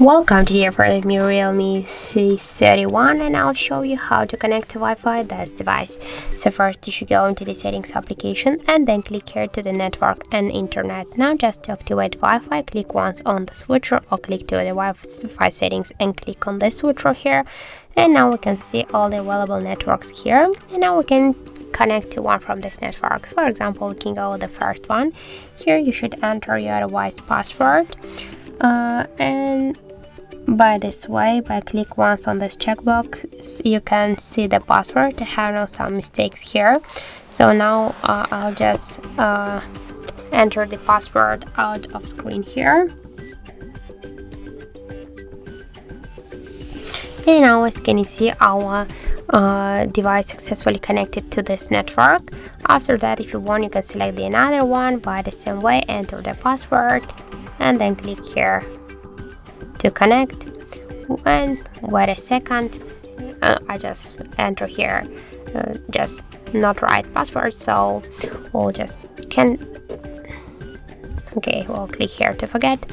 Welcome to the for me REALME C31, and I'll show you how to connect to Wi-Fi this device. So first you should go into the settings application and then click here to the network and internet. Now just to activate Wi-Fi, click once on the switcher or click to the Wi-Fi settings and click on the switcher here. And now we can see all the available networks here, and now we can connect to one from this network. For example, we can go with the first one. Here you should enter your device password and by this way, by click once on this checkbox, you can see the password. I have now some mistakes here, so now I'll just enter the password out of screen here. And now as can you see, our device successfully connected to this network. After that, if you want, you can select the another one by the same way, enter the password and then click here to connect, and wait a second. I just enter here just not right password, so we'll just we'll click here to forget.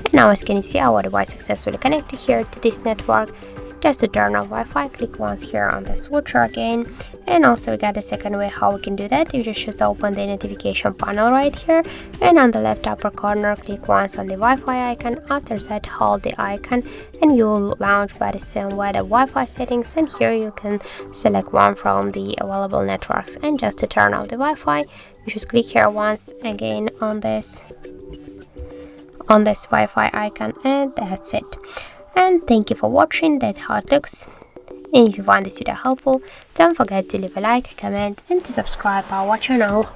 And now as can you see, our device successfully connected here to this network. Just to turn off Wi-Fi, click once here on the switcher again. And also we got a second way how we can do that. You just open the notification panel right here, and on the left upper corner click once on the Wi-Fi icon. After that, hold the icon and you will launch by the same way the Wi-Fi settings, and here you can select one from the available networks. And just to turn off the Wi-Fi, you just click here once again on this Wi-Fi icon, and that's it. And thank you for watching. That's how it looks. And if you find this video helpful, don't forget to leave a like, comment and to subscribe our channel.